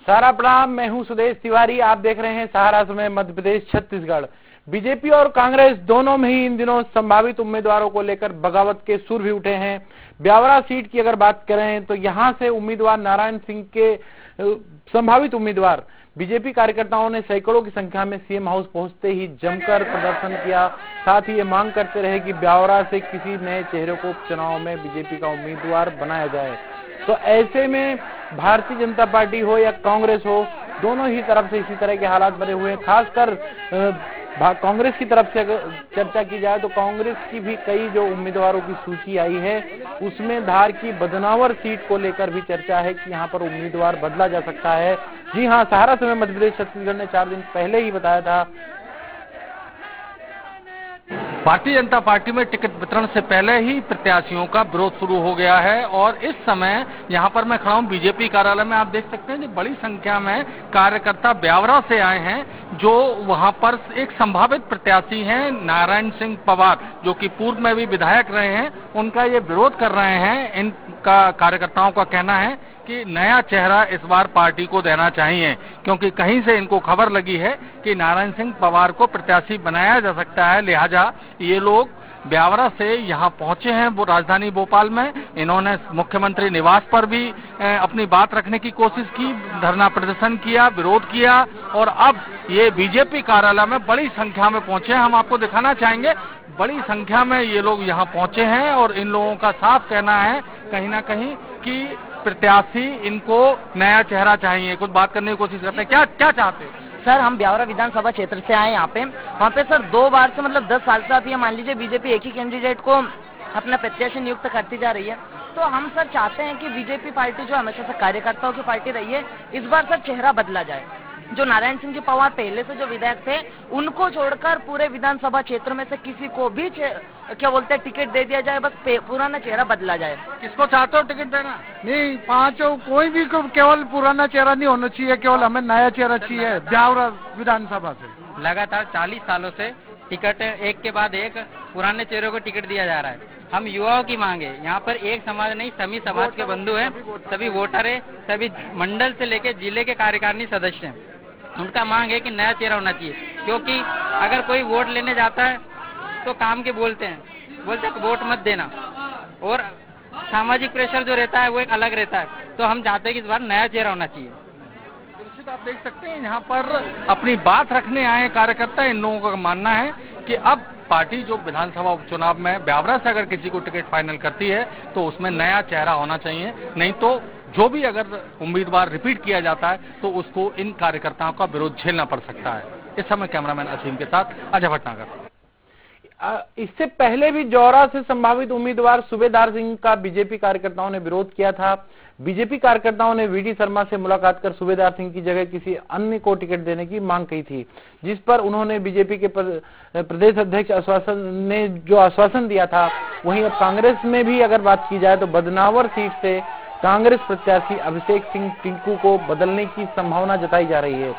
सारा प्रणाम, मैं हूं सुदेश तिवारी। आप देख रहे हैं सहारा समय मध्य प्रदेश छत्तीसगढ़। बीजेपी और कांग्रेस दोनों में ही इन दिनों संभावित उम्मीदवारों को लेकर बगावत के सुर भी उठे हैं। ब्यावरा सीट की अगर बात करें तो यहां से उम्मीदवार नारायण सिंह के संभावित उम्मीदवार बीजेपी कार्यकर्ताओं ने सैकड़ों की संख्या में सीएम हाउस पहुंचते ही जमकर प्रदर्शन किया। साथ ही ये मांग करते रहे कि ब्यावरा से किसी नए चेहरे को चुनाव में बीजेपी का उम्मीदवार बनाया जाए। तो ऐसे में भारतीय जनता पार्टी हो या कांग्रेस हो, दोनों ही तरफ से इसी तरह के हालात बने हुए हैं। खासकर कांग्रेस की तरफ से अगर चर्चा की जाए तो कांग्रेस की भी कई जो उम्मीदवारों की सूची आई है उसमें धार की बदनावर सीट को लेकर भी चर्चा है कि यहां पर उम्मीदवार बदला जा सकता है। जी हां, सहारा समय मध्य प्रदेश छत्तीसगढ़ ने 4 दिन पहले ही बताया था। भारतीय जनता पार्टी में टिकट वितरण से पहले ही प्रत्याशियों का विरोध शुरू हो गया है और इस समय यहां पर मैं खड़ा हूं बीजेपी कार्यालय में। आप देख सकते हैं कि बड़ी संख्या में कार्यकर्ता ब्यावरा से आए हैं, जो वहां पर एक संभावित प्रत्याशी हैं नारायण सिंह पवार, जो कि पूर्व में भी विधायक रहे हैं। उनका ये विरोध कर रहे हैं। इनका कार्यकर्ताओं का कहना है कि नया चेहरा इस बार पार्टी को देना चाहिए, क्योंकि कहीं से इनको खबर लगी है कि नारायण सिंह पवार को प्रत्याशी बनाया जा सकता है। लिहाजा ये लोग ब्यावरा से यहाँ पहुंचे हैं वो राजधानी भोपाल में। इन्होंने मुख्यमंत्री निवास पर भी अपनी बात रखने की कोशिश की, धरना प्रदर्शन किया, विरोध किया और अब ये बीजेपी कार्यालय में बड़ी संख्या में पहुंचे हैं। हम आपको दिखाना चाहेंगे, बड़ी संख्या में ये लोग यहाँ पहुंचे हैं और इन लोगों का साफ कहना है कहीं ना कहीं कि प्रत्याशी इनको नया चेहरा चाहिए। कुछ बात करने की कोशिश करते हैं। क्या क्या चाहते हैं सर? हम ब्यावरा विधानसभा क्षेत्र से आए यहाँ पे। वहाँ पे सर 2 बार से मतलब 10 साल से आती है। मान लीजिए बीजेपी एक ही कैंडिडेट को अपना प्रत्याशी नियुक्त करती जा रही है। तो हम सर चाहते हैं कि बीजेपी पार्टी जो हमेशा से कार्यकर्ताओं की पार्टी रही है, इस बार सर चेहरा बदला जाए। जो नारायण सिंह जी पवार पहले से जो विधायक थे उनको छोड़कर पूरे विधानसभा क्षेत्र में से किसी को भी क्या बोलते हैं टिकट दे दिया जाए, बस पुराना चेहरा बदला जाए। किसको चाहते हो टिकट देना? नहीं, पांचों कोई भी केवल पुराना चेहरा नहीं होना चाहिए, केवल हमें नया चेहरा चाहिए। ब्यावरा विधानसभा से लगातार 40 सालों से टिकट एक के बाद एक पुराने चेहरों को टिकट दिया जा रहा है। हम युवाओं की मांग है, यहाँ पर एक समाज नहीं सभी समाज के बंधु हैं, सभी वोटर है, सभी मंडल से लेकर जिले के कार्यकारिणी सदस्य हैं। उनका मांग है कि नया चेहरा होना चाहिए, क्योंकि अगर कोई वोट लेने जाता है तो काम के बोलते हैं वोट मत देना, और सामाजिक प्रेशर जो रहता है वो एक अलग रहता है। तो हम चाहते हैं कि इस बार नया चेहरा होना चाहिए। आप देख सकते हैं यहाँ पर अपनी बात रखने आए कार्यकर्ता। इन लोगों का मानना है कि अब पार्टी जो विधानसभा उपचुनाव में ब्यावरा से अगर किसी को टिकट फाइनल करती है तो उसमें नया चेहरा होना चाहिए, नहीं तो जो भी अगर उम्मीदवार रिपीट किया जाता है तो उसको इन कार्यकर्ताओं का विरोध झेलना पड़ सकता है। इस समय कैमरामैन असीम के साथ अजय भटनागर। इससे पहले भी जौरा से संभावित उम्मीदवार सूबेदार सिंह का बीजेपी कार्यकर्ताओं ने विरोध किया था। बीजेपी कार्यकर्ताओं ने वीडी शर्मा से मुलाकात कर सूबेदार सिंह की जगह किसी अन्य को टिकट देने की मांग की थी, जिस पर उन्होंने बीजेपी के प्रदेश अध्यक्ष ने जो आश्वासन दिया था। वहीं अब कांग्रेस में भी अगर बात की जाए तो बदनावर सीट से कांग्रेस प्रत्याशी अभिषेक सिंह टिंकू को बदलने की संभावना जताई जा रही है।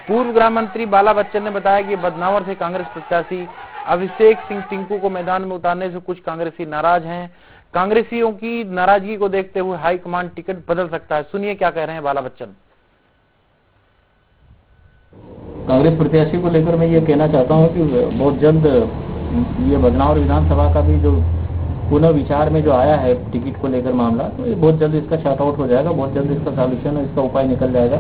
पूर्व गृह मंत्री बाला बच्चन ने बताया कि बदनावर से कांग्रेस प्रत्याशी अभिषेक सिंह टिंकू को मैदान में उतारने से कुछ कांग्रेसी नाराज हैं। कांग्रेसियों की नाराजगी को देखते हुए हाईकमान टिकट बदल सकता है। सुनिए क्या कह रहे हैं बाला बच्चन। कांग्रेस प्रत्याशी को लेकर मैं ये कहना चाहता हूं कि बहुत जल्द ये बदनावर विधानसभा का भी जो पुनः विचार में जो आया है टिकट को लेकर मामला, तो ये बहुत जल्द इसका शॉर्ट आउट हो जाएगा। बहुत जल्द इसका सॉल्यूशन और इसका उपाय निकल जाएगा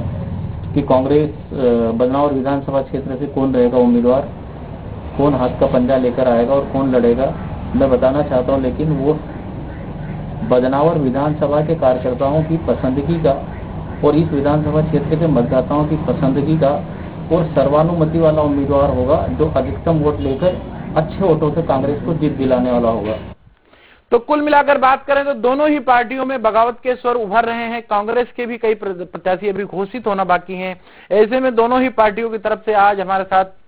कि कांग्रेस बदनावर विधानसभा क्षेत्र से कौन रहेगा उम्मीदवार, कौन हाथ का पंजा लेकर आएगा और कौन लड़ेगा, मैं बताना चाहता हूं। लेकिन वो बदनावर विधानसभा के कार्यकर्ताओं की पसंदगी का और इस विधानसभा क्षेत्र के मतदाताओं की पसंदगी का और सर्वानुमति वाला उम्मीदवार होगा, जो अधिकतम वोट लेकर अच्छे वोटों से कांग्रेस को जीत दिलाने वाला होगा। तो कुल मिलाकर बात करें तो दोनों ही पार्टियों में बगावत के स्वर उभर रहे हैं। कांग्रेस के भी कई प्रत्याशी अभी घोषित होना बाकी हैं। ऐसे में दोनों ही पार्टियों की तरफ से आज हमारे साथ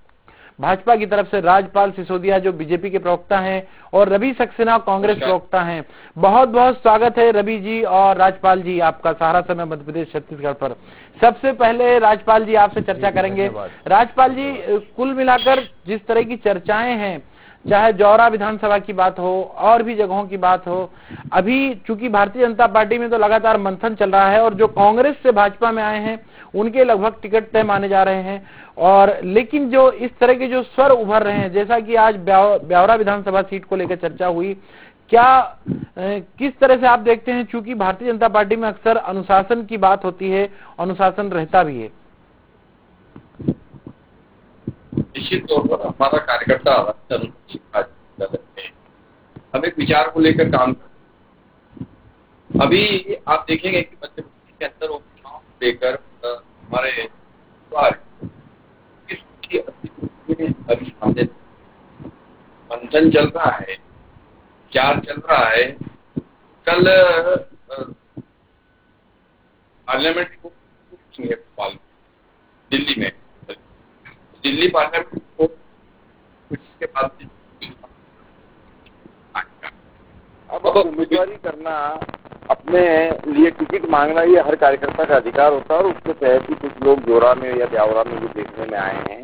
भाजपा की तरफ से राजपाल सिसोदिया जो बीजेपी के प्रवक्ता हैं और रवि सक्सेना कांग्रेस प्रवक्ता हैं। बहुत बहुत स्वागत है रवि जी और राजपाल जी आपका सहारा समय मध्य प्रदेश छत्तीसगढ़ पर। सबसे पहले राजपाल जी आपसे चर्चा करेंगे। राजपाल जी, कुल मिलाकर जिस तरह की चर्चाएं हैं, चाहे जौरा विधानसभा की बात हो और भी जगहों की बात हो, अभी चूंकि भारतीय जनता पार्टी में तो लगातार मंथन चल रहा है और जो कांग्रेस से भाजपा में आए हैं उनके लगभग टिकट तय माने जा रहे हैं। और लेकिन जो इस तरह के जो स्वर उभर रहे हैं, जैसा कि आज ब्यावरा विधानसभा सीट को लेकर चर्चा हुई, क्या किस तरह से आप देखते हैं? चूंकि भारतीय जनता पार्टी में अक्सर अनुशासन की बात होती है, अनुशासन रहता भी है। निश्चित तौर पर हमारा कार्यकर्ता हम एक विचार को लेकर काम करते। अभी आप देखेंगे कि मध्य प्रदेश के अंदर उपचुनाव को लेकर हमारे मंथन चल रहा है, विचार चल रहा है। कल पार्लियामेंट को दिल्ली में, दिल्ली पार्लियामेंट को के बाद अब उम्मीदवारी करना, अपने लिए टिकट मांगना, ये हर कार्यकर्ता का अधिकार होता है। और उसके तहत ही कुछ लोग जोरा में या ब्यावरा में भी देखने में आए हैं,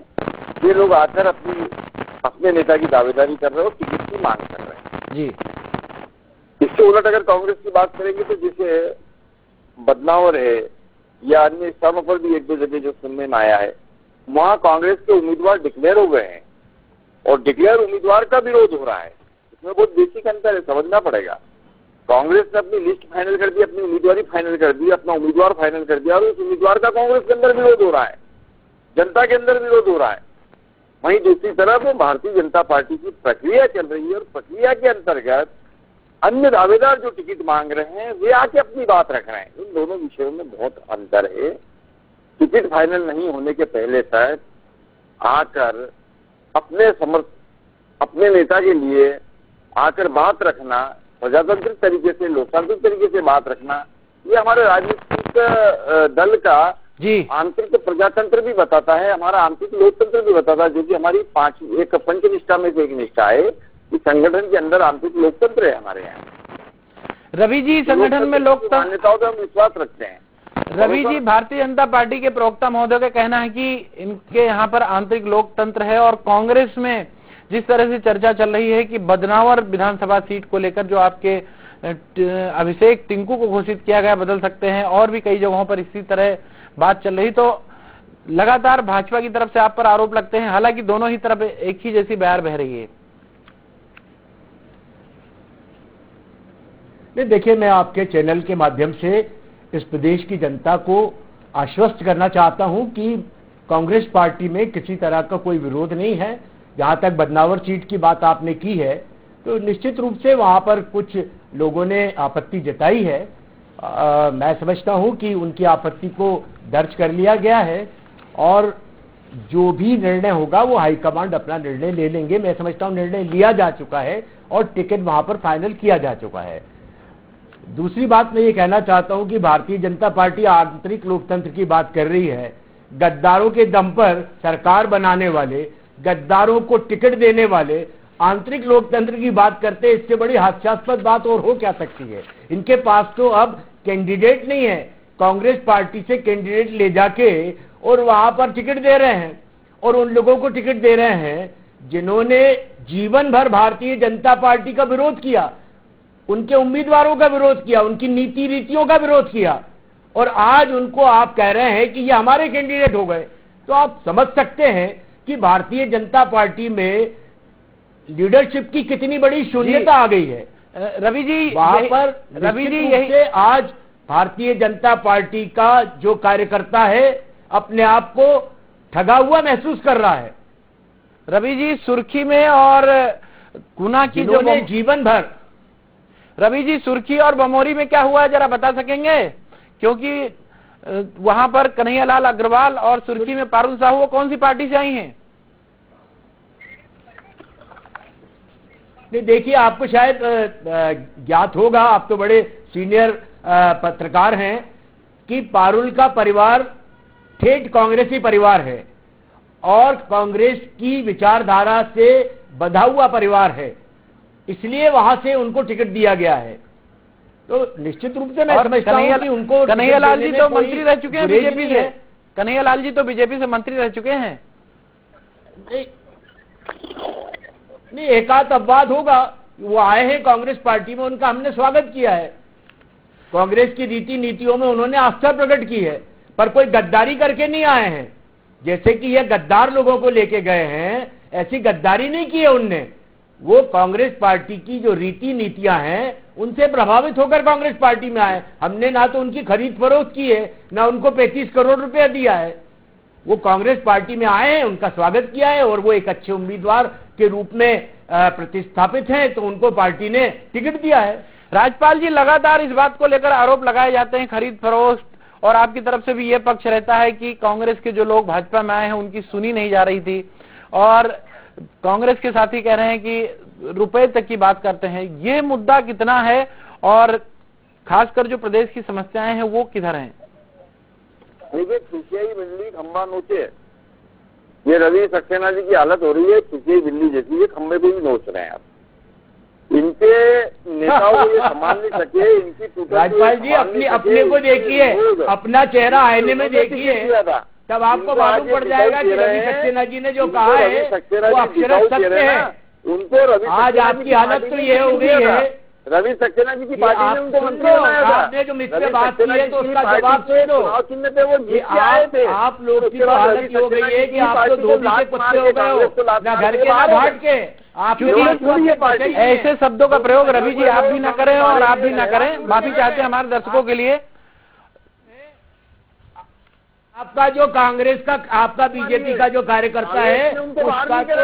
ये लोग आकर अपने नेता की दावेदारी कर रहे हो, टिकट की मांग कर रहे हैं जी। इससे उलट अगर कांग्रेस की बात करेंगे तो जैसे बदनावर है या अन्य स्थानों पर भी एक दो जगह जो सुनने में आया है, वहां कांग्रेस के उम्मीदवार डिक्लेयर हो गए हैं और डिक्लेयर उम्मीदवार का विरोध हो रहा है। इसमें बहुत बेसिक अंतर है, समझना पड़ेगा। कांग्रेस ने अपनी लिस्ट फाइनल कर दी, अपनी उम्मीदवारी फाइनल कर दी, अपना उम्मीदवार फाइनल कर दिया और उस उम्मीदवार का कांग्रेस के अंदर विरोध हो रहा है, जनता के अंदर विरोध हो रहा है। वहीं दूसरी तरफ भारतीय जनता पार्टी की प्रक्रिया चल रही है और प्रक्रिया के अंतर्गत अन्य दावेदार जो टिकट मांग रहे हैं वे आके अपनी बात रख रहे हैं। इन दोनों विषयों में बहुत अंतर है। टिकट फाइनल नहीं होने के पहले तक आकर अपने नेता के लिए आकर बात रखना, प्रजातांत्रिक तरीके से, लोकतांत्रिक तरीके से बात रखना, ये हमारे राजनीतिक दल का जी आंतरिक प्रजातंत्र भी बताता है, हमारा आंतरिक लोकतंत्र भी बताता है, जो कि हमारी एक पंचनिष्ठा में से एक निष्ठा है। इस संगठन के अंदर आंतरिक लोकतंत्र है हमारे यहाँ। रवि जी, संगठन में लोकतंत्र, मान्यताओं पर हम विश्वास रखते हैं। रवि जी, भारतीय जनता पार्टी के प्रवक्ता महोदय का कहना है कि इनके यहाँ पर आंतरिक लोकतंत्र है और कांग्रेस में जिस तरह से चर्चा चल रही है कि बदनावर विधानसभा सीट को लेकर जो आपके अभिषेक टिंकू को घोषित किया गया बदल सकते हैं, और भी कई जगहों पर इसी तरह बात चल रही, तो लगातार भाजपा की तरफ से आप पर आरोप लगते हैं, हालांकि दोनों ही तरफ एक ही जैसी बयार बह रही है। नहीं, देखिए, मैं आपके चैनल के माध्यम से इस प्रदेश की जनता को आश्वस्त करना चाहता हूं कि कांग्रेस पार्टी में किसी तरह का कोई विरोध नहीं है। जहां तक बदनावर सीट की बात आपने की है, तो निश्चित रूप से वहां पर कुछ लोगों ने आपत्ति जताई है। मैं समझता हूं कि उनकी आपत्ति को दर्ज कर लिया गया है और जो भी निर्णय होगा वो हाईकमांड अपना निर्णय ले लेंगे। मैं समझता हूं निर्णय लिया जा चुका है और टिकट वहां पर फाइनल किया जा चुका है। दूसरी बात मैं ये कहना चाहता हूं कि भारतीय जनता पार्टी आंतरिक लोकतंत्र की बात कर रही है। गद्दारों के दम पर सरकार बनाने वाले, गद्दारों को टिकट देने वाले आंतरिक लोकतंत्र की बात करते, इससे बड़ी हास्यास्पद बात और हो क्या सकती है। इनके पास तो अब कैंडिडेट नहीं है, कांग्रेस पार्टी से कैंडिडेट ले जाके और वहां पर टिकट दे रहे हैं, और उन लोगों को टिकट दे रहे हैं जिन्होंने जीवन भर भारतीय जनता पार्टी का विरोध किया, उनके उम्मीदवारों का विरोध किया, उनकी नीति रीतियों का विरोध किया, और आज उनको आप कह रहे हैं कि ये हमारे कैंडिडेट हो गए। तो आप समझ सकते हैं कि भारतीय जनता पार्टी में लीडरशिप की कितनी बड़ी शून्यता आ गई है। रवि जी, वहां पर रवि जी यही आज भारतीय जनता पार्टी का जो कार्यकर्ता है अपने आप को ठगा हुआ महसूस कर रहा है। रवि जी, सुर्खी में और गुना की जो जीवन भर, रवि जी, सुर्खी और बमोरी में क्या हुआ है जरा बता सकेंगे? क्योंकि वहां पर कन्हैयालाल अग्रवाल और सुर्खी में पारुल साहू, वो कौन सी पार्टी से आई हैं? नहीं, देखिए, आपको शायद ज्ञात होगा, आप तो बड़े सीनियर पत्रकार हैं, कि पारुल का परिवार ठेठ कांग्रेसी परिवार है और कांग्रेस की विचारधारा से बंधा हुआ परिवार है, इसलिए वहां से उनको टिकट दिया गया है। तो निश्चित रूप से मैं समझता हूं कि उनको कन्हैयालाल जी तो मंत्री रह चुके हैं बीजेपी से, कन्हैयालाल जी तो बीजेपी से मंत्री रह चुके हैं। नहीं, एक आध अपवाद होगा, वो आए हैं कांग्रेस पार्टी में, उनका हमने स्वागत किया है, कांग्रेस की रीति नीतियों में उन्होंने आस्था प्रकट की है, पर कोई गद्दारी करके नहीं आए हैं। जैसे कि ये गद्दार लोगों को लेके गए हैं, ऐसी गद्दारी नहीं की है उनने। वो कांग्रेस पार्टी की जो रीति नीतियां हैं उनसे प्रभावित होकर कांग्रेस पार्टी में आए। हमने ना तो उनकी खरीद फरोख्त की है, ना उनको 35 करोड़ रुपया दिया है। वो कांग्रेस पार्टी में आए हैं, उनका स्वागत किया है और वो एक अच्छे उम्मीदवार के रूप में प्रतिस्थापित हैं, तो उनको पार्टी ने टिकट दिया है। राजपाल जी, लगातार इस बात को लेकर आरोप लगाए जाते हैं खरीद फरोख्त, और आपकी तरफ से भी ये पक्ष रहता है कि कांग्रेस के जो लोग भाजपा में आए हैं उनकी सुनी नहीं जा रही थी, और कांग्रेस के साथी कह रहे हैं कि रुपए तक की बात करते हैं। ये मुद्दा कितना है और खासकर जो प्रदेश की समस्याएं हैं वो किधर हैं? देखिए, खिसियाई बिल्ली खंबा नोचे, ये रवि सक्सेना जी की हालत हो रही है खिसियाई बिल्ली जैसी, ये खंबे को ही नोच रहे हैं आप। इनके नेताओं को ये संभाल नहीं सके, इनकी राजपाल जी अपने को देखिए, अपना चेहरा आईने में देखिए, तब आपको मालूम पड़ जाएगा कि रवि सक्सेना जी ने जो कहा है वो अक्षरशः सत्य है। उनको रवि आज आपकी हालत तो ये हो गई है, रवि सक्सेना जी की पार्टी ने उनको मंत्री बनाया था। आपने जो मुझसे बात की है तो उसका जवाब दे दो। चुनाव चिन्ह पे वो जीत के आए थे। आप लोग की हालत हो गई है कि आप तो धोबी के कुत्ते हो गए हो, ना घर के ना घाट के। आप ऐसे शब्दों का प्रयोग रवि जी आप भी ना करें और आप भी ना करें, माफी चाहते हैं हमारे दर्शकों के लिए। आपका जो कांग्रेस का, आपका बीजेपी का जो कार्यकर्ता है उसका तो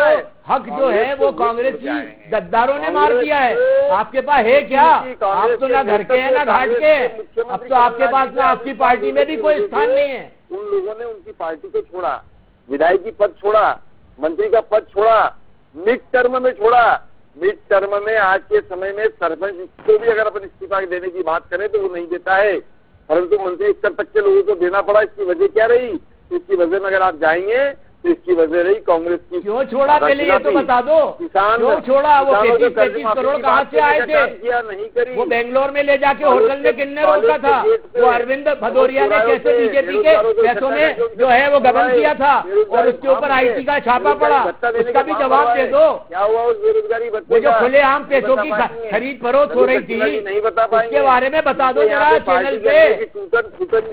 हक जो है वो कांग्रेस की गद्दारों ने मार दिया है। आपके पास है क्या? आप तो ना घर के हैं ना घाट के। अब तो आपके पास ना आपकी पार्टी में भी कोई स्थान नहीं है। उन लोगों ने उनकी पार्टी को छोड़ा, विधायकी पद छोड़ा, मंत्री का पद छोड़ा, मिड टर्म में छोड़ा। मिड टर्म में आज के समय में सरपंच को भी अगर अपन इस्तीफा देने की बात करें तो वो नहीं देता है, परंतु मंत्री स्तर तक के लोगों को देना पड़ा। इसकी वजह क्या रही? इसकी वजह में अगर आप जाएंगे तो इसकी वजह रही कांग्रेस की। क्यों छोड़ा पहले ये तो बता दो। किसान क्यों छोड़ा? वो 35 करोड़ कहाँ से आए थे? किया नहीं करी। वो बेंगलोर में ले जाके होटल में किन्ने रोका था? वो अरविंद भदौरिया ने कैसे बीजेपी के पैसों में जो है वो गबन किया था और उसके ऊपर IT का छापा पड़ा, उसका भी जवाब दे दो। क्या हुआ उस बेरोजगारी वो जो खुलेआम पैसों की खरीद फरोख्त हो रही थी नहीं बता पाएंगे, उसके बारे में बता दो जरा चैनल पे।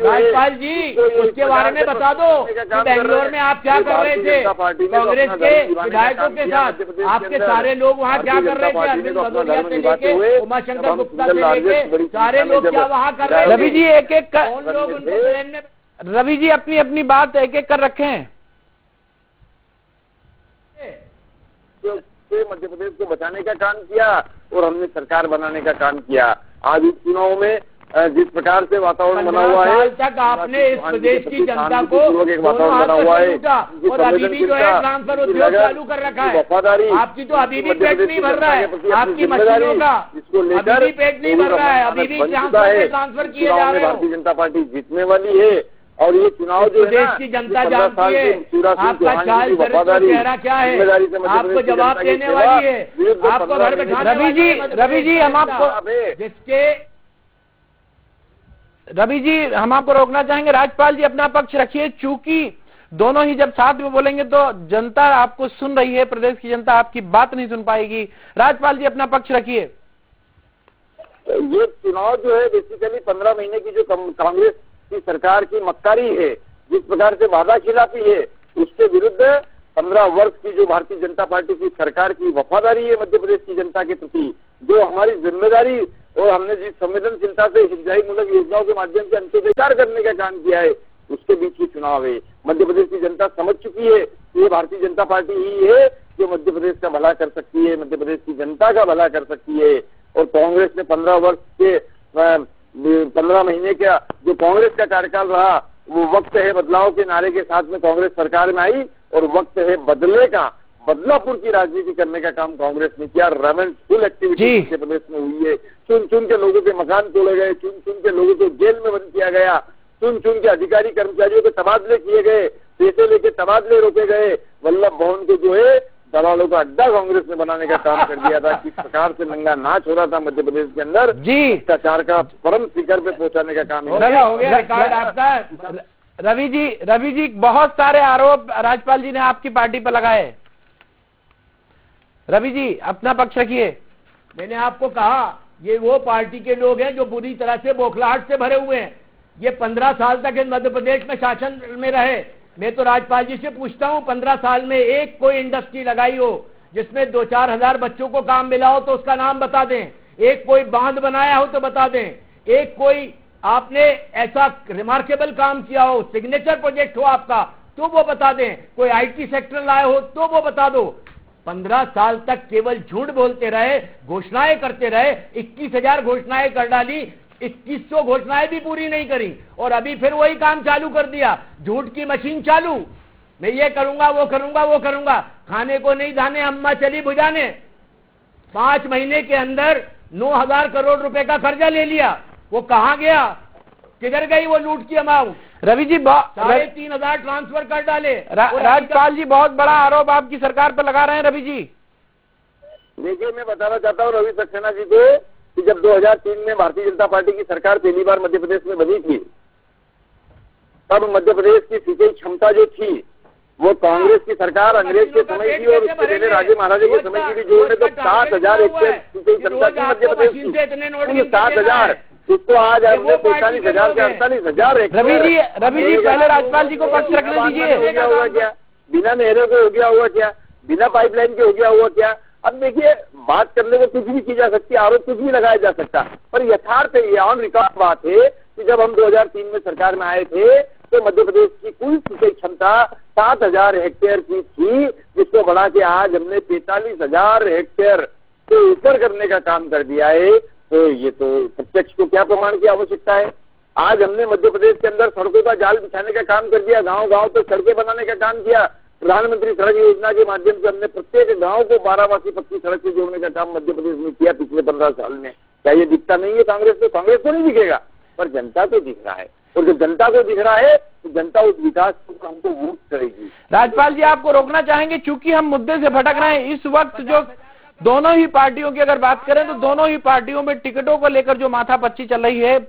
राजपाल जी उसके बारे में बता दो कि बेंगलोर में आप क्या कर रहे थे कांग्रेस के विधायकों के साथ। आपके सारे लोग वहाँ क्या कर रहे थे? अरविंद भदौरिया से लेके उमाशंकर गुप्ता से लेके सारे लोग क्या वहाँ कर रहे थे? रवि जी एक एक रवि जी अपनी अपनी बात एक एक कर रखे हैं। मध्य प्रदेश को बचाने का काम किया और हमने सरकार बनाने का काम किया। आज इस चुनाव में जिस प्रकार से वातावरण बना हुआ है, तक आपने इस प्रदेश की जनता को एक वातावरण बना हुआ है और अभी भी जो है ट्रांसफर उद्योग चालू कर रखा है। वफादारी आपकी तो अभी भी पेट नहीं भर रहा है, आपकी मशीनों का इसको लेकर अभी भी पेट नहीं भर रहा है, अभी भी ट्रांसफर किए जा रहे हो। भारतीय जनता पार्टी जीतने वाली है और ये चुनाव जो देश की जनता जानती है आपका चाल चेहरा क्या है, आपको जवाब देने वाली है, आपको घर बैठाने। रवि जी हम आपको रवि जी हम आपको रोकना चाहेंगे। राजपाल जी अपना पक्ष रखिए, चूंकि दोनों ही जब साथ में बोलेंगे तो जनता आपको सुन रही है, प्रदेश की जनता आपकी बात नहीं सुन पाएगी। राजपाल जी अपना पक्ष रखिए। ये चुनाव जो है बेसिकली 15 महीने की जो कांग्रेस की सरकार की मक्कारी है, जिस प्रकार से वादा खिलाफी है, उसके विरुद्ध 15 वर्ष की जो भारतीय जनता पार्टी की सरकार की वफादारी है मध्य प्रदेश की जनता के प्रति, जो हमारी जिम्मेदारी और हमने जिस संवेदनशीलता से सिंचाई मूलक योजनाओं के माध्यम से अंत्योदय करने का काम किया है, उसके बीच की चुनाव है। मध्य प्रदेश की जनता समझ चुकी है कि ये भारतीय जनता पार्टी ही है जो मध्य प्रदेश का भला कर सकती है, मध्य प्रदेश की जनता का भला कर सकती है। और कांग्रेस ने 15 वर्ष के 15 महीने का जो कांग्रेस का कार्यकाल रहा, वो वक्त है बदलाव के नारे के साथ में कांग्रेस सरकार में आई और वक्त है बदले का, बदलापुर की राजनीति करने का काम कांग्रेस ने किया। रेवेंसफुल एक्टिविटी मध्य प्रदेश में हुई है। चुन चुन के लोगों के मकान तोड़े गए, चुन चुन के लोगों को जेल में बंद किया गया, चुन चुन के अधिकारी कर्मचारियों के तबादले किए गए, पैसे लेके तबादले रोके गए। वल्लभ भवन को जो है दलालों का अड्डा कांग्रेस ने बनाने का काम कर दिया था। किस प्रकार से नंगा नाच हो रहा था मध्य प्रदेश के अंदर, भ्रष्टाचार का परम शिखर पे पहुंचाने का काम हो गया। रिकॉर्ड आपका। रवि जी बहुत सारे आरोप राजपाल जी ने आपकी पार्टी पर लगाए। रवि जी अपना पक्ष रखिए। मैंने आपको कहा ये वो पार्टी के लोग हैं जो बुरी तरह से बौखलाहट से भरे हुए हैं, ये 15 साल तक इस मध्य प्रदेश में शासन में रहे। मैं तो राज्यपाल जी से पूछता हूँ, 15 साल में एक कोई इंडस्ट्री लगाई हो जिसमें 2-4 हजार बच्चों को काम मिला हो तो उसका नाम बता दें। एक कोई बांध बनाया हो तो बता दें। एक कोई आपने ऐसा रिमार्केबल काम किया हो, सिग्नेचर प्रोजेक्ट हो आपका, तो वो बता दें। कोई IT सेक्टर लाए हो तो वो बता दो। 15 साल तक केवल झूठ बोलते रहे, घोषणाएं करते रहे। 21,000 घोषणाएं कर डाली, 2100 घोषणाएं भी पूरी नहीं करी, और अभी फिर वही काम चालू कर दिया। झूठ की मशीन चालू, मैं ये करूंगा वो करूंगा वो करूंगा। खाने को नहीं दाने अम्मा चली बुझाने। 5 महीने के अंदर 9,000 करोड़ रुपए का कर्जा ले लिया। वो कहां गया, किधर गई वो लूट की अमाउंट? रवि जी 3,500 ट्रांसफर कर डाले। राज्यपाल जी बहुत बड़ा आरोप आपकी सरकार पर लगा रहे हैं। रवि जी देखिए, मैं बताना चाहता हूँ रवि सक्सेना जी को कि जब 2003 में भारतीय जनता पार्टी की सरकार पहली बार मध्य प्रदेश में बनी थी, तब मध्य प्रदेश की सिंचाई क्षमता जो थी वो कांग्रेस की सरकार अंग्रेज के समय की और उससे पहले राजे महाराजे के समय की भी जोड़ने तो 7,000 हेक्टेयर सिंचाई क्षमता थी मध्य प्रदेश की। 7,000, उसको आज हमने 45,000 से 48,000 हेक्टेयर। रवि जी पहले राज्यपाल जी को पक्ष रखने दीजिए। क्या बिना नहरों के हो गया हुआ, क्या बिना पाइपलाइन के हो गया हुआ? क्या अब देखिए, बात करने को कुछ भी की जा सकती है, आरोप कुछ भी लगाया जा सकता, पर यथार्थ ये ऑन रिकॉर्ड बात है कि जब हम 2003 में सरकार में आए थे तो मध्य प्रदेश की कुल सिंचाई क्षमता 7,000 हेक्टेयर की थी, जिसको बढ़ा के आज हमने 45,000 हेक्टेयर से ऊपर करने का काम कर दिया है। तो ये तो प्रत्यक्ष को क्या प्रमाण की आवश्यकता है? आज हमने मध्य प्रदेश के अंदर सड़कों का जाल बिछाने का काम कर दिया, गांव-गांव तो सड़कें बनाने का काम किया। प्रधानमंत्री सड़क योजना के माध्यम से हमने प्रत्येक गांव को 12 पक्की सड़क से जोड़ने का काम मध्य प्रदेश में किया पिछले 15 साल में। क्या ये दिखता नहीं है कांग्रेस को? कांग्रेस को नहीं दिखेगा, पर जनता को दिख रहा है, और जब जनता को दिख रहा है तो जनता उस विकास को हमको वोट करेगी। राज्यपाल जी आपको रोकना चाहेंगे, चूंकि हम मुद्दे से भटक रहे हैं। इस वक्त जो दोनों ही पार्टियों की अगर बात करें तो दोनों ही पार्टियों में टिकटों को लेकर जो माथापच्ची चल रही है,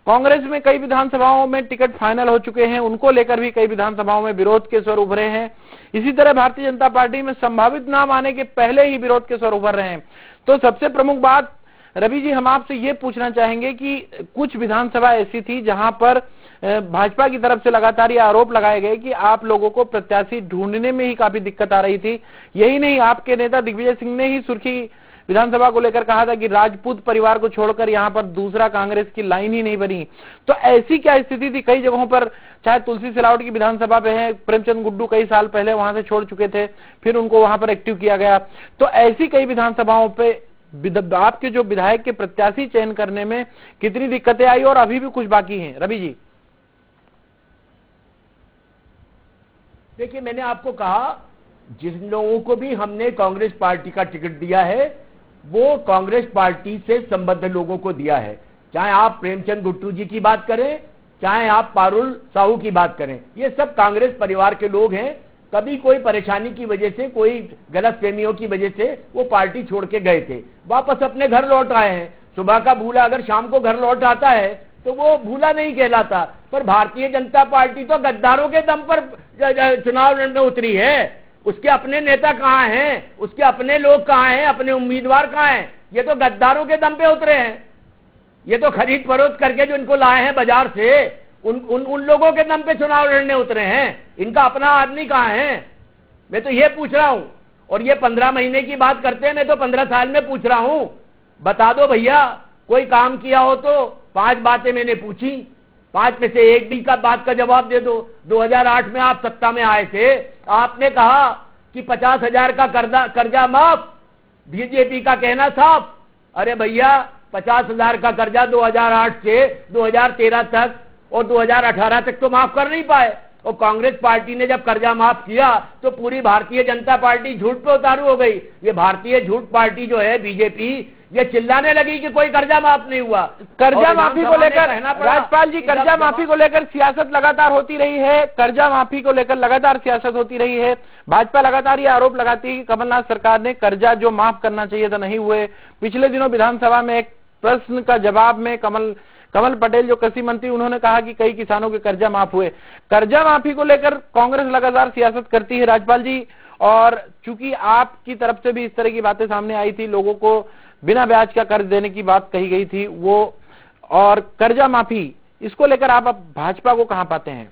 कांग्रेस में कई विधानसभाओं में टिकट फाइनल हो चुके हैं, उनको लेकर भी कई विधानसभाओं में विरोध के स्वर उभरे हैं। इसी तरह भारतीय जनता पार्टी में संभावित नाम आने के पहले ही विरोध के स्वर उभर रहे हैं। तो सबसे प्रमुख बात रवि जी, हम आपसे ये पूछना चाहेंगे कि कुछ विधानसभा ऐसी थी जहां पर भाजपा की तरफ से लगातार ये आरोप लगाए गए कि आप लोगों को प्रत्याशी ढूंढने में ही काफी दिक्कत आ रही थी। यही नहीं, आपके नेता दिग्विजय सिंह ने ही सुर्खी विधानसभा को लेकर कहा था कि राजपूत परिवार को छोड़कर यहां पर दूसरा कांग्रेस की लाइन ही नहीं बनी। तो ऐसी क्या स्थिति थी? कई जगहों पर, चाहे तुलसी सिलावट की विधानसभा पे है, प्रेमचंद गुड्डू कई साल पहले वहां से छोड़ चुके थे, फिर उनको वहां पर एक्टिव किया गया। तो ऐसी कई विधानसभाओं पे आपके जो विधायक के प्रत्याशी चयन करने में कितनी दिक्कतें आई और अभी भी कुछ बाकी हैं? रवि जी देखिए, मैंने आपको कहा जिन लोगों को भी हमने कांग्रेस पार्टी का टिकट दिया है वो कांग्रेस पार्टी से संबद्ध लोगों को दिया है। चाहे आप प्रेमचंद गुड्डू जी की बात करें, चाहे आप पारुल साहू की बात करें, ये सब कांग्रेस परिवार के लोग हैं। कभी कोई परेशानी की वजह से, कोई गलतफहमियों की वजह से वो पार्टी छोड़ के गए थे, वापस अपने घर लौट आए हैं। सुबह का भूला अगर शाम को घर लौट आता है तो वो भूला नहीं कहलाता। पर भारतीय जनता पार्टी तो गद्दारों के दम पर चुनाव लड़ने उतरी है। उसके अपने नेता कहाँ हैं, उसके अपने लोग कहाँ हैं, अपने उम्मीदवार कहाँ हैं? ये तो गद्दारों के दम पे उतरे हैं। ये तो खरीद फरोख्त करके जो इनको लाए हैं बाजार से, उन लोगों के दम पे चुनाव लड़ने उतरे हैं। इनका अपना आदमी कहाँ है? मैं तो ये पूछ रहा हूं। और ये 15 महीने की बात करते हैं, मैं तो 15 साल में पूछ रहा हूं। बता दो भैया, कोई काम किया हो तो। 5 बातें मैंने पूछी, 5 में से एक भी का बात का जवाब दे दो। 2008 में आप सत्ता में आए थे, आपने कहा कि 50,000 का कर्जा माफ, बीजेपी का कहना साफ। अरे भैया, 50,000 का कर्जा 2008 से 2013 तक और 2018 तक तो माफ कर नहीं पाए। और कांग्रेस पार्टी ने जब कर्जा माफ किया तो पूरी भारतीय जनता पार्टी झूठ पे उतारू हो गई। ये भारतीय झूठ पार्टी जो है बीजेपी, ये चिल्लाने लगी कि कोई कर्जा माफ नहीं हुआ। कर्जा माफी को लेकर राज्यपाल जी, कर्जा माफी को लेकर सियासत लगातार होती रही है। कर्जा माफी को लेकर लगातार सियासत होती रही है। भाजपा लगातार ये आरोप लगाती है कि कमलनाथ सरकार ने कर्जा जो माफ करना चाहिए था नहीं हुए। पिछले दिनों विधानसभा में एक प्रश्न का जवाब में कमल पटेल जो कृषि मंत्री, उन्होंने कहा कि कई किसानों के कर्जा माफ हुए। कर्जा माफी को लेकर कांग्रेस लगातार सियासत करती है राज्यपाल जी, और चूंकि आपकी तरफ से भी इस तरह की बातें सामने आई थी, लोगों को बिना ब्याज का कर्ज देने की बात कही गई थी वो, और कर्जा माफी इसको लेकर आप अब भाजपा को कहां पाते हैं?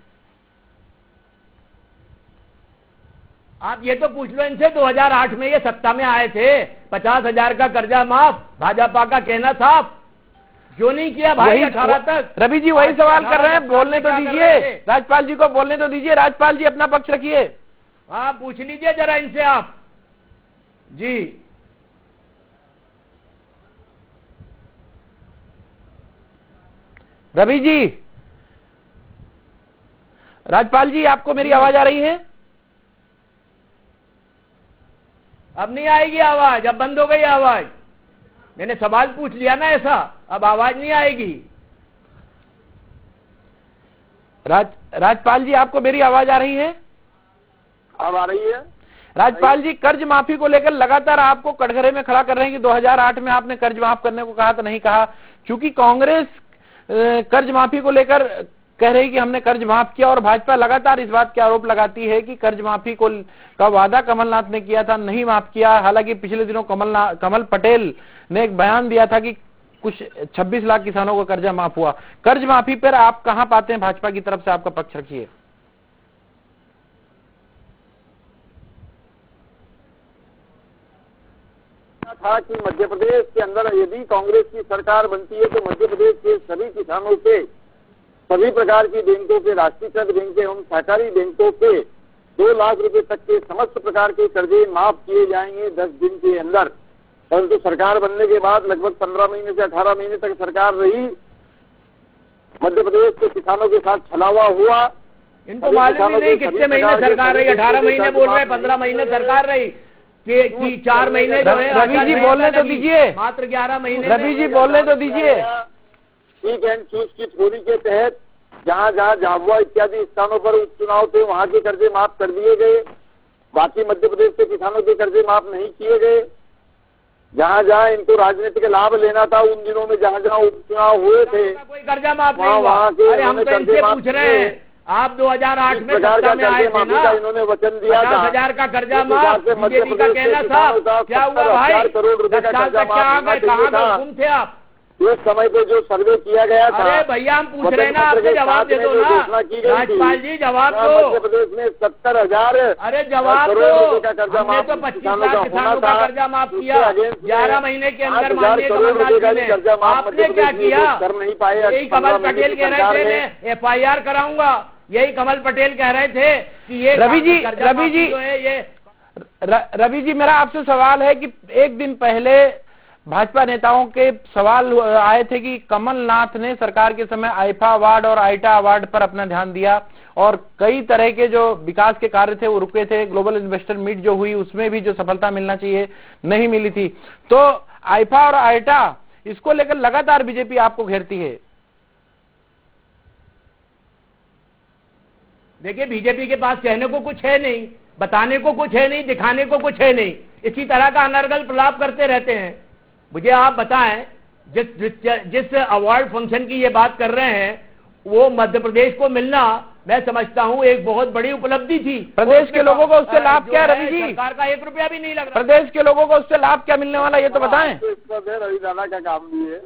आप ये तो पूछ लो इनसे, 2008 में ये सत्ता में आए थे, 50,000 का कर्जा माफ, भाजपा का कहना था, क्यों नहीं किया भाई 18 तक? रवि जी वही सवाल कर रहे हैं, बोलने तो दीजिए, राजपाल जी को बोलने तो दीजिए। राजपाल जी अपना पक्ष रखिए। हाँ, पूछ लीजिए जरा इनसे आप जी। रवि जी, राजपाल जी, आपको मेरी आवाज आ रही है? अब नहीं आएगी आवाज, अब बंद हो गई आवाज। मैंने सवाल पूछ लिया ना ऐसा, अब आवाज नहीं आएगी। राजपाल जी, आपको मेरी आवाज आ रही है? अब आ रही है। राजपाल जी, कर्ज माफी को लेकर लगातार आपको कटघरे में खड़ा कर रहे हैं कि 2008 में आपने कर्ज माफ करने को कहा तो नहीं कहा। क्योंकि कांग्रेस कर्ज माफी को लेकर कह रही कि हमने कर्ज माफ किया, और भाजपा लगातार इस बात के आरोप लगाती है कि कर्ज माफी का वादा कमलनाथ ने किया था, नहीं माफ किया। हालांकि पिछले दिनों कमल पटेल ने एक बयान दिया था कि कुछ 26 लाख किसानों का कर्जा माफ हुआ। कर्ज माफी पर आप कहां पाते हैं भाजपा की तरफ से? आपका पक्ष रखिए। था कि मध्य प्रदेश के अंदर यदि कांग्रेस की सरकार बनती है तो मध्य प्रदेश के सभी किसानों के सभी प्रकार की बैंकों के, राष्ट्रीयकृत बैंक एवं सहकारी बैंकों के 2 लाख रुपए तक के समस्त प्रकार के कर्जे माफ किए जाएंगे 10 दिन के अंदर। परंतु सरकार बनने के बाद लगभग 15 महीने से 18 महीने तक सरकार रही, मध्य प्रदेश के किसानों के साथ छलावा हुआ। इनको मालूम ही नहीं कितने महीने सरकार रही, 18 महीने बोल रहे हैं, 15 महीने सरकार रही कि 4 महीने जो है। रवि जी बोलने तो दीजिए, मात्र 11 महीने। रवि जी बोलने तो दीजिए। पिक एंड चूज की थ्योरी के तहत जहां जहां झाबुआ इत्यादि स्थानों पर उपचुनाव थे वहां के कर्जे माफ कर दिए गए, बाकी मध्य प्रदेश के किसानों के कर्जे माफ नहीं किए गए। जहां जहां इनको राजनीतिक लाभ लेना था उन दिनों में जहां जहां उपचुनाव हुए थे कोई कर्जा माफ नहीं हुआ। अरे हम तो इनसे पूछ रहे हैं, आप 2008 में सत्ता में आए थे ना, इन्होंने वचन दिया था 50,000 का कर्जा माफ, बीजेपी का कहना था, क्या हुआ भाई? 10 साल तक क्या आ गए, कहाँ गुम थे आप? उस समय पे जो सर्वे किया गया था। अरे भैया हम पूछ रहे हैं ना, आपसे जवाब दे दो ना राजपाल जी, जवाब दो। मध्य प्रदेश में 70,000 अरे जवाब दो। हमने तो 25 लाख किसानों का कर्जा माफ किया 11 महीने के अंदर। माननीय कमलनाथ जी ने, आपने क्या किया? कर नहीं पाए। यही कमल पटेल कह रहे थे मैं FIR कराऊंगा, यही कमल पटेल कह रहे थे कि ये रवि जी रवि जी मेरा आपसे सवाल है कि एक दिन पहले भाजपा नेताओं के सवाल आए थे कि कमलनाथ ने सरकार के समय आईफा अवार्ड और आईटा अवार्ड पर अपना ध्यान दिया, और कई तरह के जो विकास के कार्य थे वो रुके थे। ग्लोबल इन्वेस्टर मीट जो हुई उसमें भी जो सफलता मिलना चाहिए नहीं मिली थी। तो आईफा और आईटा, इसको लेकर लगातार बीजेपी आपको घेरती है। देखिए, बीजेपी के पास कहने को कुछ है नहीं, बताने को कुछ है नहीं, दिखाने को कुछ है नहीं, इसी तरह का अनर्गल प्रलाप करते रहते हैं। मुझे आप बताएं, जिस अवार्ड फंक्शन की ये बात कर रहे हैं वो मध्य प्रदेश को मिलना मैं समझता हूं एक बहुत बड़ी उपलब्धि थी। प्रदेश के लोगों को उससे लाभ क्या है रवि जी? सरकार का 1 रुपया भी नहीं लग रहा। प्रदेश के लोगों को उससे लाभ क्या मिलने वाला ये तो बताएं। रवि दादा का काम भी है।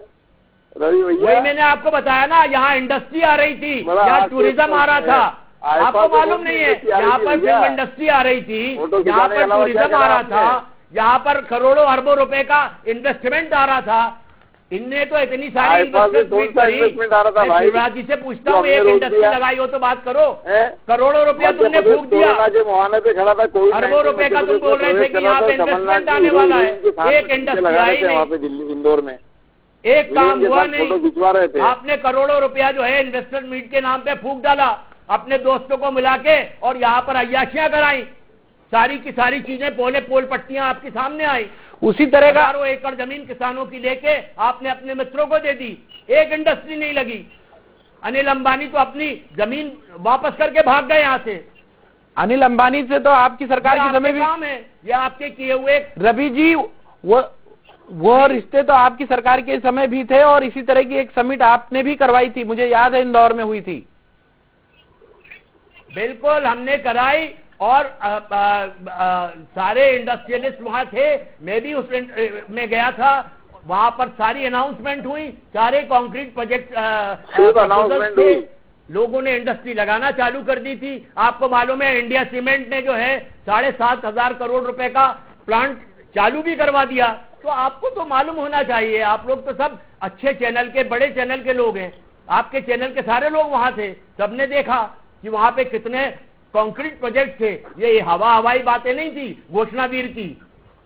रवि भैया, वही मैंने आपको बताया ना, यहाँ इंडस्ट्री आ रही थी, यहाँ टूरिज्म आ रहा था, आपको मालूम नहीं है? यहाँ पर फिल्म इंडस्ट्री आ रही थी, यहाँ पर टूरिज्म आ रहा था, यहाँ पर करोड़ों अरबों रुपए का इन्वेस्टमेंट आ रहा था। इनने तो इतनी सारी इन्वेस्टमेंट आ रहा था भाई। शिवराज जी से पूछता हूँ, एक इंडस्ट्री लगाई हो तो बात करो। करोड़ों रुपया तुमने फूक दिया, मुहाने पे खड़ा था, कोई अरबों रुपए का तुम बोल रहे थे कि यहाँ पे इन्वेस्टमेंट आने वाला है, एक इंडस्ट्री आई नहीं वहाँ पे दिल्ली इंदौर में, एक काम हुआ नहीं। खिंचवा रहे थे। आपने करोड़ों रुपया जो है इन्वेस्टर मीट के नाम पे फूक डाला, अपने दोस्तों को मिला के, और यहाँ पर अय्याशियां कराई। सारी की सारी चीजें पोल पट्टियां आपके सामने आई। उसी तरह का 1000 एकड़ जमीन किसानों की लेके आपने अपने मित्रों को दे दी, एक इंडस्ट्री नहीं लगी। अनिल अंबानी तो अपनी जमीन वापस करके भाग गए यहाँ से। अनिल अंबानी से तो आपकी सरकार के समय भी काम है, ये आपके किए हुए। रवि जी, वो रिश्ते तो आपकी सरकार के समय भी थे, और इसी तरह की एक समिट आपने भी करवाई थी, मुझे याद है इंदौर में हुई थी। बिल्कुल हमने कराई, और सारे इंडस्ट्रियलिस्ट वहां थे, मैं भी उस में गया था। वहां पर सारी अनाउंसमेंट हुई, सारे कंक्रीट प्रोजेक्ट अनाउंसमेंट हुई, लोगों ने इंडस्ट्री लगाना चालू कर दी थी। आपको मालूम है इंडिया सीमेंट ने जो है 7,500 करोड़ रुपए का प्लांट चालू भी करवा दिया। तो आपको तो मालूम होना चाहिए, आप लोग तो सब अच्छे चैनल के, बड़े चैनल के लोग हैं, आपके चैनल के सारे लोग वहां थे, सबने देखा कि वहां पे कितने कंक्रीट प्रोजेक्ट थे। ये हवाई बातें नहीं थी घोषणावीर की,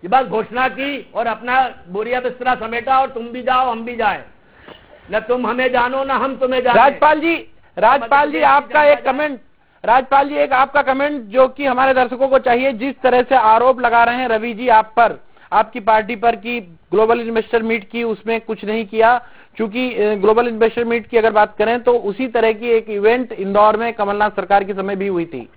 कि बस घोषणा की और अपना बोरिया बिस्तरा समेटा और तुम भी जाओ हम भी जाए, न तुम हमें जानो न हम तुम्हें जाने। राजपाल जी आपका एक कमेंट, राजपाल जी एक आपका कमेंट जो कि हमारे दर्शकों को चाहिए। जिस तरह से आरोप लगा रहे हैं रवि जी आप पर, आपकी पार्टी पर, कि ग्लोबल इन्वेस्टर मीट की उसमें कुछ नहीं किया, क्योंकि ग्लोबल इन्वेस्टर मीट की अगर बात करें तो उसी तरह की एक इवेंट इंदौर में कमलनाथ सरकार के समय भी हुई थी।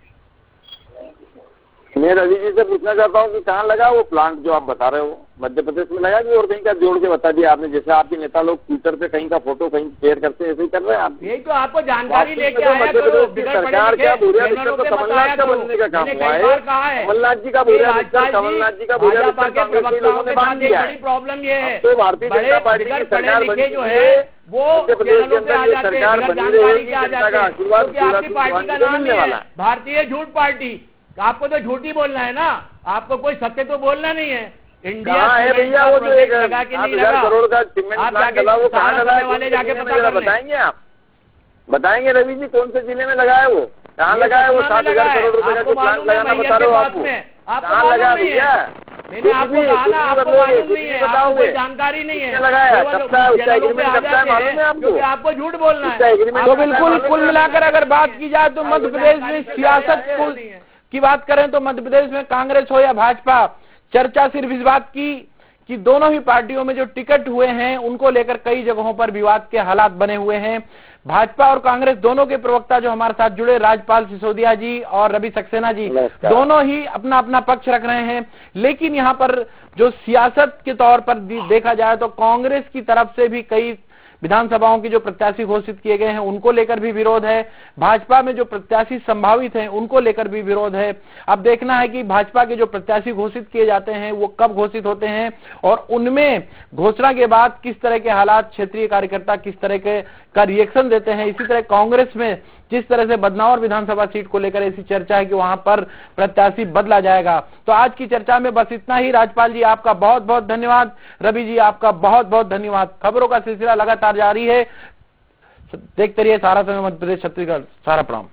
मैं रवि जी से पूछना चाहता हूँ कि कहाँ लगा वो प्लांट जो आप बता रहे हो, मध्य प्रदेश में लगा कि और कहीं का जोड़ के बता दिया आपने? जैसे आपके नेता लोग ट्विटर पे कहीं का फोटो कहीं शेयर करते हैं, ऐसे ही कर रहे हैं आप? यही तो आपको जानकारी लेके आया मध्य प्रदेश की सरकार क्या बोरिया बिस्तर तो कमलनाथ का बनने का काम हुआ है। कमलनाथ जी का बोरिया बिस्तर, कमलनाथ जी का बोरिया बिस्तर कांग्रेस के लोगों ने बांध दिया है। प्रॉब्लम ये है तो भारतीय जनता पार्टी की सरकार बनी जो है वो मध्य प्रदेश के अंदर जो सरकार बनी रहेगी, जनता का आशीर्वाद आपकी पार्टी का नाम है भारतीय झूठ पार्टी। आपको तो झूठी बोलना है ना, आपको कोई सत्य तो बोलना नहीं है। इंडिया है भैया वो जो 1,000 करोड़ का सीमेंट प्लांट लगा, वो कहाँ लगा है? वाले जाके पता बताएंगे आप? बताएंगे रवि जी कौन से जिले में लगा है, वो कहाँ लगा है? वो 7,000 करोड़ रुपए का जो प्लांट लगाना बता रहे हो आपको, कहाँ लगा है भैया? मैंने आपको कहा ना, आपको मालूम नहीं है, आपको कोई जानकारी नहीं है। लगाया कब का उसका एग्रीमेंट कब का मालूम है आपको? आपको झूठ बोलना है। तो बिल्कुल कुल मिलाकर अगर बात की जाए तो मध्य प्रदेश में सियासत की बात करें तो मध्य प्रदेश में कांग्रेस हो या भाजपा, चर्चा सिर्फ इस बात की कि दोनों ही पार्टियों में जो टिकट हुए हैं उनको लेकर कई जगहों पर विवाद के हालात बने हुए हैं। भाजपा और कांग्रेस दोनों के प्रवक्ता जो हमारे साथ जुड़े, राजपाल सिसोदिया जी और रवि सक्सेना जी, दोनों ही अपना अपना पक्ष रख रहे हैं। लेकिन यहाँ पर जो सियासत के तौर पर देखा जाए तो कांग्रेस की तरफ से भी कई विधानसभाओं की जो प्रत्याशी घोषित किए गए हैं उनको लेकर भी विरोध है, भाजपा में जो प्रत्याशी संभावित हैं उनको लेकर भी विरोध है। अब देखना है कि भाजपा के जो प्रत्याशी घोषित किए जाते हैं वो कब घोषित होते हैं और उनमें घोषणा के बाद किस तरह के हालात, क्षेत्रीय कार्यकर्ता किस तरह का रिएक्शन देते हैं। इसी तरह कांग्रेस में जिस तरह से बदनावर विधानसभा सीट को लेकर ऐसी चर्चा है कि वहां पर प्रत्याशी बदला जाएगा। तो आज की चर्चा में बस इतना ही। राजपाल जी आपका बहुत बहुत धन्यवाद, रवि जी आपका बहुत बहुत धन्यवाद। खबरों का सिलसिला लगातार जारी है, देखते रहिए सहारा समय मध्य प्रदेश छत्तीसगढ़। सारा प्रणाम।